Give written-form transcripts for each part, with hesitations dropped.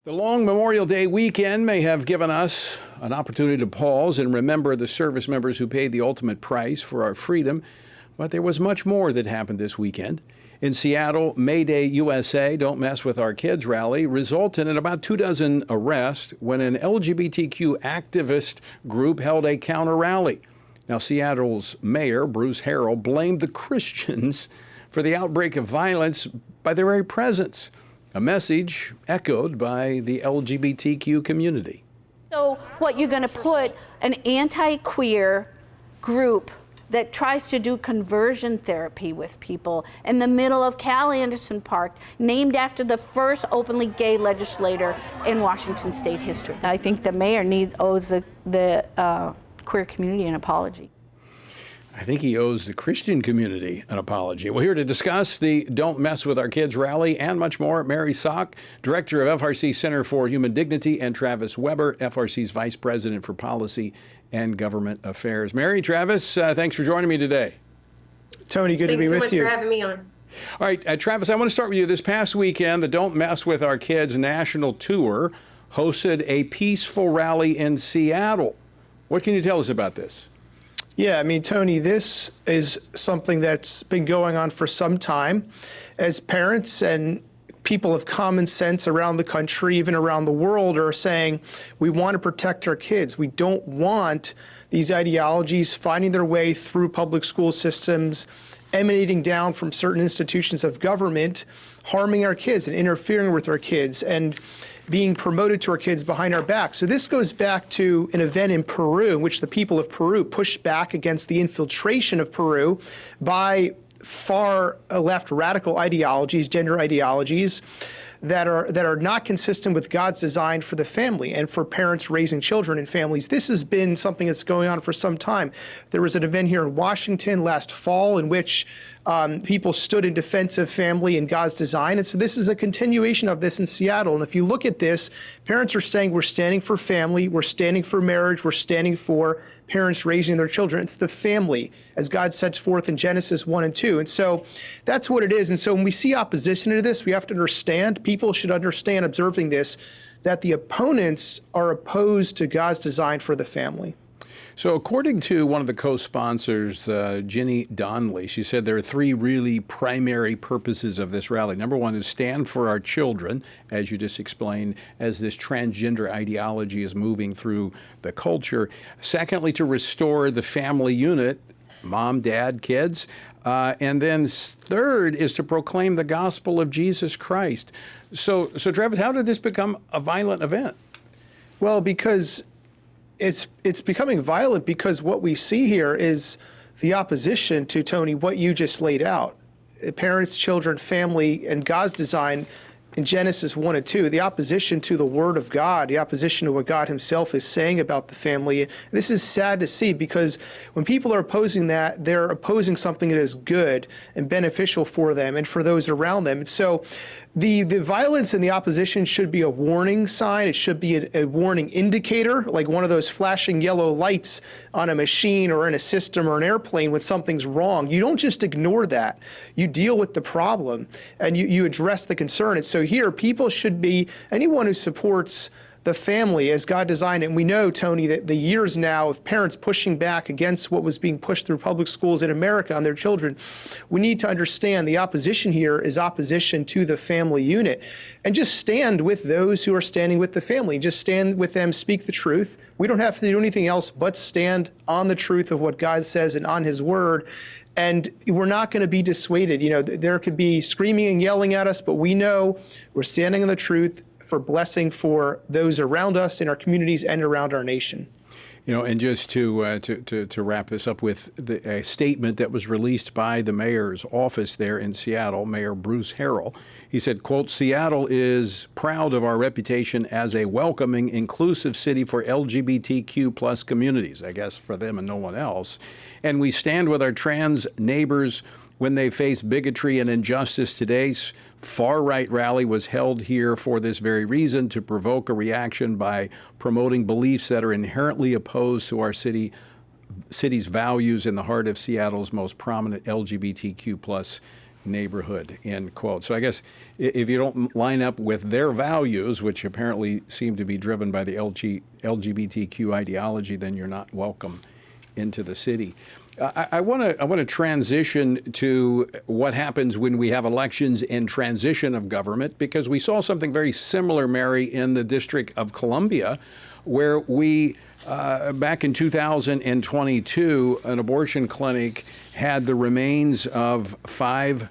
The long Memorial Day weekend may have given us an opportunity to pause and remember the service members who paid the ultimate price for our freedom, but there was much more that happened this weekend. In Seattle, May Day USA Don't Mess With Our Kids rally resulted in about 24 arrests when an LGBTQ activist group held a counter rally. Now, Seattle's mayor, Bruce Harrell, blamed the Christians for the outbreak of violence by their very presence. A message echoed by the LGBTQ community. So what, you're going to put an anti-queer group that tries to do conversion therapy with people in the middle of Cal Anderson Park, named after the first openly gay legislator in Washington state history. I think the mayor owes the queer community an apology. I think he owes the Christian community an apology. We're here to discuss the Don't Mess With Our Kids rally and much more. Mary Szoch, director of FRC Center for Human Dignity, and Travis Weber, FRC's vice president for policy and government affairs. Mary, Travis, thanks for joining me today. Tony, good to be with you. Thanks so much for having me on. All right, Travis, I want to start with you. This past weekend, the Don't Mess With Our Kids national tour hosted a peaceful rally in Seattle. What can you tell us about this? Yeah, I mean, Tony, this is something that's been going on for some time. As parents and people of common sense around the country, even around the world, are saying we want to protect our kids. We don't want these ideologies finding their way through public school systems, emanating down from certain institutions of government, harming our kids and interfering with our kids and being promoted to our kids behind our back. So this goes back to an event in Peru in which the people of Peru pushed back against the infiltration of Peru by far left radical ideologies, gender ideologies, that are not consistent with God's design for the family and for parents raising children and families. This has been something that's going on for some time. There was an event here in Washington last fall in which people stood in defense of family and God's design. And so this is a continuation of this in Seattle. And if you look at this, parents are saying we're standing for family, we're standing for marriage, we're standing for parents raising their children. It's the family, as God sets forth in Genesis 1 and 2. And so that's what it is. And so when we see opposition to this, we have to understand, people should understand, observing this, that the opponents are opposed to God's design for the family. So according to one of the co-sponsors, Ginny Donnelly, she said there are three really primary purposes of this rally. Number one is stand for our children, as you just explained, as this transgender ideology is moving through the culture. Secondly, to restore the family unit, mom, dad, kids. And then third is to proclaim the gospel of Jesus Christ. So Travis, how did this become a violent event? Well, because it's becoming violent because what we see here is the opposition to, Tony, what you just laid out. Parents, children, family, and God's design in Genesis 1 and 2, the opposition to the Word of God, the opposition to what God himself is saying about the family. This is sad to see because when people are opposing that, they're opposing something that is good and beneficial for them and for those around them. And so the violence and the opposition should be a warning sign. It should be a warning indicator, like one of those flashing yellow lights on a machine or in a system or an airplane when something's wrong. You don't just ignore that. You deal with the problem and you address the concern. And so here, people should be, anyone who supports the family as God designed it. And we know, Tony, that the years now of parents pushing back against what was being pushed through public schools in America on their children, we need to understand the opposition here is opposition to the family unit. And just stand with those who are standing with the family. Just stand with them, speak the truth. We don't have to do anything else but stand on the truth of what God says and on his word. And we're not going to be dissuaded. You know, there could be screaming and yelling at us, but we know we're standing on the truth for blessing for those around us in our communities and around our nation. You know, and just to wrap this up with a statement that was released by the mayor's office there in Seattle, Mayor Bruce Harrell. He said, quote, "Seattle is proud of our reputation as a welcoming, inclusive city for LGBTQ plus communities," I guess for them and no one else. "And we stand with our trans neighbors when they face bigotry and injustice. Today's far-right rally was held here for this very reason, to provoke a reaction by promoting beliefs that are inherently opposed to our city's values in the heart of Seattle's most prominent LGBTQ plus neighborhood, end quote. So I guess if you don't line up with their values, which apparently seem to be driven by the LGBTQ ideology, then you're not welcome into the city. I want to transition to what happens when we have elections and transition of government, because we saw something very similar, Mary, in the District of Columbia, where we, back in 2022, an abortion clinic had the remains of 5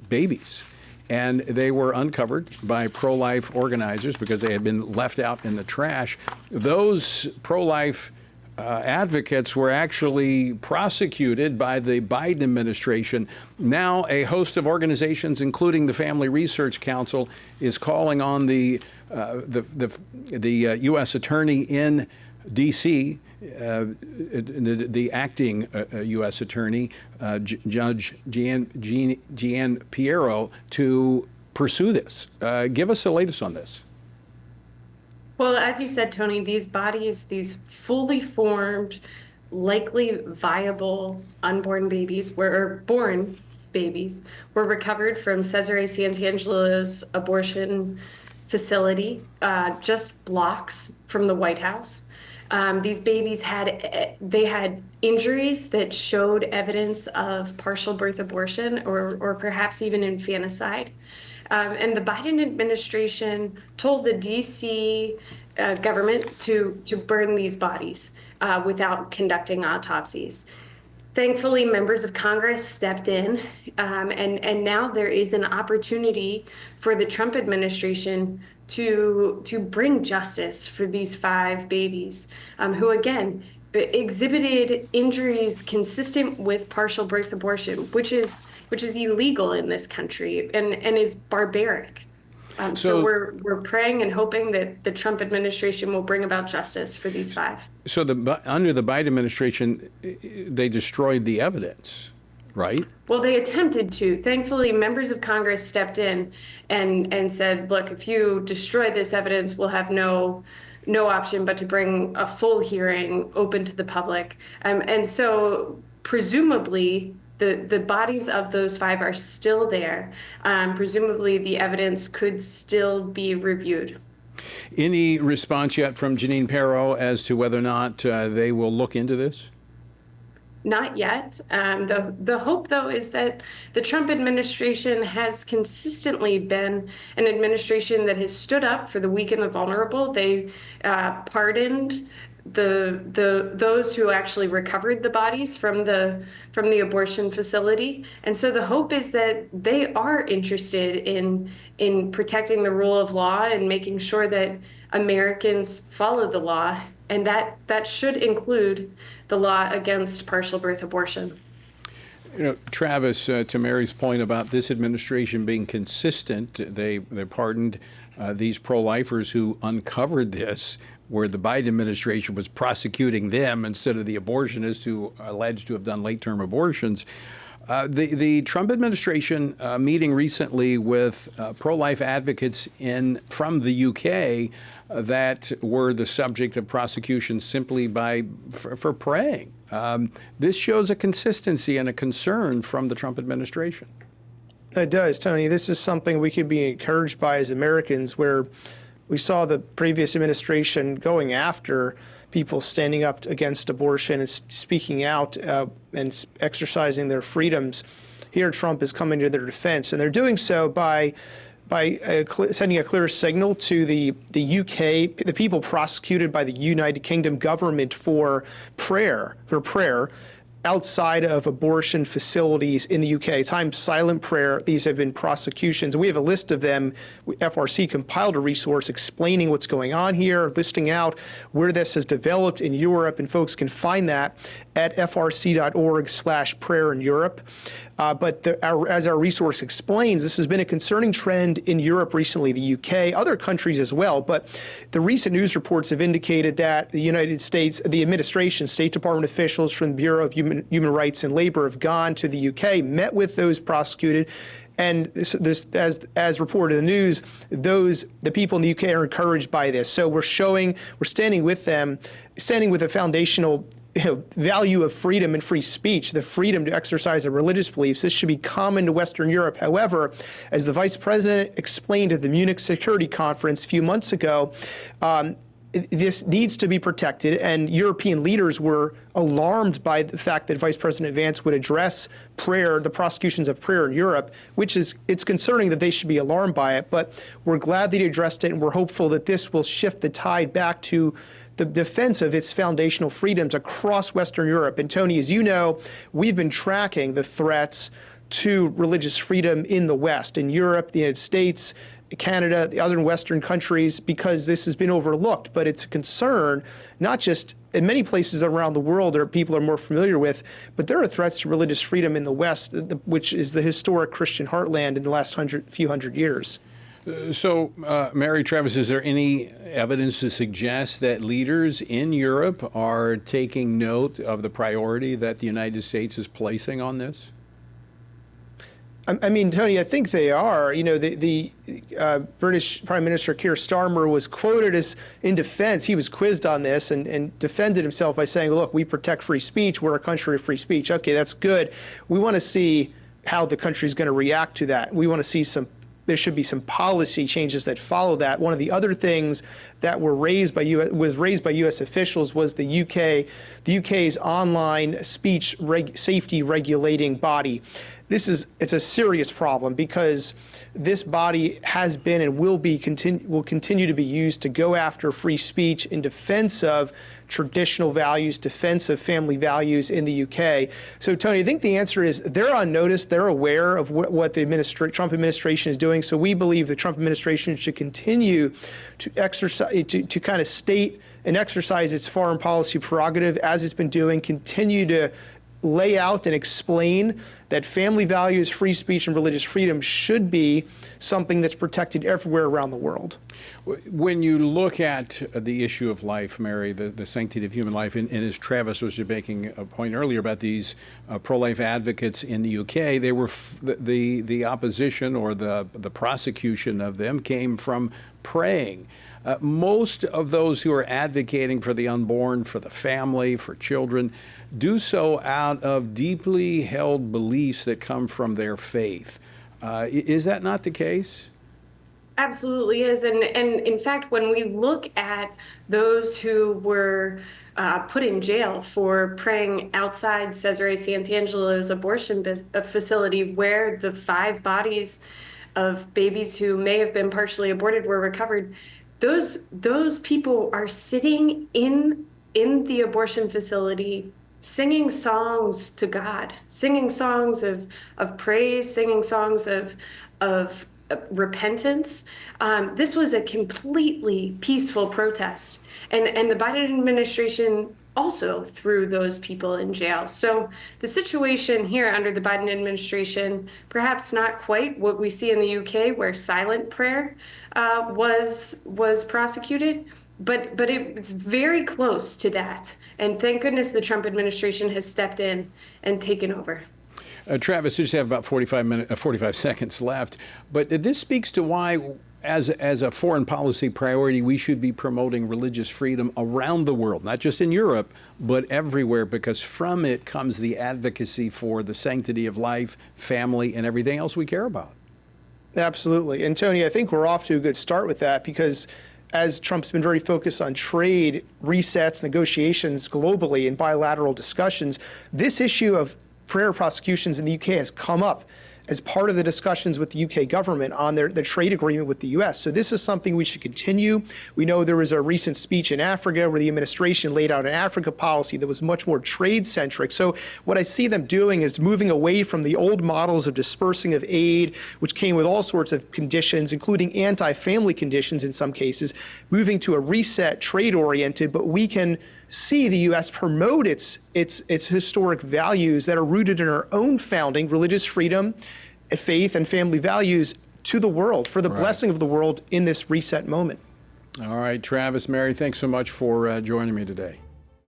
babies. And they were uncovered by pro-life organizers because they had been left out in the trash. Those pro-life advocates were actually prosecuted by the Biden administration. Now, a host of organizations, including the Family Research Council, is calling on the U.S. attorney in D.C., the acting U.S. attorney, Judge Gian Piero, to pursue this. Give us the latest on this. Well, as you said, Tony, these bodies, these fully formed, likely viable unborn babies were recovered from Cesare Santangelo's abortion facility, just blocks from the White House. These babies had injuries that showed evidence of partial birth abortion or perhaps even infanticide. And the Biden administration told the D.C. Government to burn these bodies without conducting autopsies. Thankfully, members of Congress stepped in, and now there is an opportunity for the Trump administration to bring justice for these 5 babies who, again, exhibited injuries consistent with partial birth abortion, which is illegal in this country and is barbaric. So we're praying and hoping that the Trump administration will bring about justice for these 5. So under the Biden administration, they destroyed the evidence, right? Well, they attempted to. Thankfully, members of Congress stepped in and said, look, if you destroy this evidence, we'll have no option but to bring a full hearing open to the public. And so presumably the bodies of those 5 are still there. Presumably the evidence could still be reviewed. Any response yet from Janine Pirro as to whether or not they will look into this? Not yet. The hope, though, is that the Trump administration has consistently been an administration that has stood up for the weak and the vulnerable. They pardoned those who actually recovered the bodies from the abortion facility, and so the hope is that they are interested in protecting the rule of law and making sure that Americans follow the law, and that should include the law against partial birth abortion. You know, Travis, to Mary's point about this administration being consistent, they pardoned these pro-lifers who uncovered this, where the Biden administration was prosecuting them instead of the abortionists who alleged to have done late-term abortions. The Trump administration meeting recently with pro-life advocates from the UK that were the subject of prosecution simply for praying. This shows a consistency and a concern from the Trump administration. It does, Tony. This is something we could be encouraged by as Americans, where we saw the previous administration going after people standing up against abortion and speaking out and exercising their freedoms. Here, Trump is coming to their defense, and they're doing so by sending a clear signal to the UK, the people prosecuted by the United Kingdom government for prayer outside of abortion facilities in the UK. Timed silent prayer. These have been prosecutions. We have a list of them. FRC compiled a resource explaining what's going on here, listing out where this has developed in Europe, and folks can find that at frc.org/prayer in Europe. But as our resource explains, this has been a concerning trend in Europe recently, the UK, other countries as well. But the recent news reports have indicated that the United States, the administration, State Department officials from the Bureau of Human Rights and Labor have gone to the UK, met with those prosecuted. And this, as reported in the news, the people in the UK are encouraged by this. So we're standing with them, standing with a foundational value of freedom and free speech, the freedom to exercise our religious beliefs. This should be common to Western Europe. However, as the vice president explained at the Munich Security Conference a few months ago, this needs to be protected, and European leaders were alarmed by the fact that Vice President Vance would address prayer, the prosecutions of prayer in Europe, it's concerning that they should be alarmed by it, but we're glad that he addressed it, and we're hopeful that this will shift the tide back to the defense of its foundational freedoms across Western Europe. And Tony, as you know, we've been tracking the threats to religious freedom in the West, in Europe, the United States, Canada, the other Western countries, because this has been overlooked. But it's a concern, not just in many places around the world that people are more familiar with, but there are threats to religious freedom in the West, which is the historic Christian heartland in the last few hundred years. So, Mary, Travis, is there any evidence to suggest that leaders in Europe are taking note of the priority that the United States is placing on this? I mean, Tony, I think they are. You know, the British Prime Minister Keir Starmer was quoted as, in defense, he was quizzed on this and defended himself by saying, look, we protect free speech. We're a country of free speech. Okay, that's good. We want to see how the country's going to react to that. We want to see there should be some policy changes that follow that. One of the other things that was raised by U.S. officials was the UK's online speech safety regulating body. It's a serious problem because this body has been and will continue to be used to go after free speech in defense of traditional values, defense of family values in the UK. So, Tony, I think the answer is they're on notice. They're aware of what the Trump administration is doing. So we believe the Trump administration should continue to exercise, to kind of state and exercise its foreign policy prerogative as it's been doing, continue to lay out and explain that family values, free speech, and religious freedom should be something that's protected everywhere around the world. When you look at the issue of life, Mary, the sanctity of human life, and as Travis was making a point earlier about these pro-life advocates in the UK, they were the opposition or the prosecution of them came from praying. Most of those who are advocating for the unborn, for the family, for children, do so out of deeply held beliefs that come from their faith. Is that not the case? Absolutely is. And in fact, when we look at those who were put in jail for praying outside Cesare Sant'Angelo's abortion facility, where the 5 bodies of babies who may have been partially aborted were recovered, those people are sitting in the abortion facility singing songs to God, singing songs of praise, singing songs of repentance. This was a completely peaceful protest. And the Biden administration also threw those people in jail. So the situation here under the Biden administration, perhaps not quite what we see in the UK, where silent prayer was prosecuted, but it's very close to that. And thank goodness the Trump administration has stepped in and taken over. Travis, we just have about 45 seconds left. But this speaks to why, as a foreign policy priority, we should be promoting religious freedom around the world, not just in Europe, but everywhere, because from it comes the advocacy for the sanctity of life, family, and everything else we care about. Absolutely. And Tony, I think we're off to a good start with that because as Trump's been very focused on trade resets, negotiations globally and bilateral discussions, this issue of prayer prosecutions in the UK has come up as part of the discussions with the UK government on the trade agreement with the US. So this is something we should continue. We know there was a recent speech in Africa where the administration laid out an Africa policy that was much more trade-centric. So what I see them doing is moving away from the old models of dispersing of aid, which came with all sorts of conditions, including anti-family conditions in some cases, moving to a reset, trade-oriented, but we can see the U.S. promote its historic values that are rooted in our own founding, religious freedom, faith, and family values to the world, for the blessing of the world in this reset moment. All right, Travis, Mary, thanks so much for joining me today.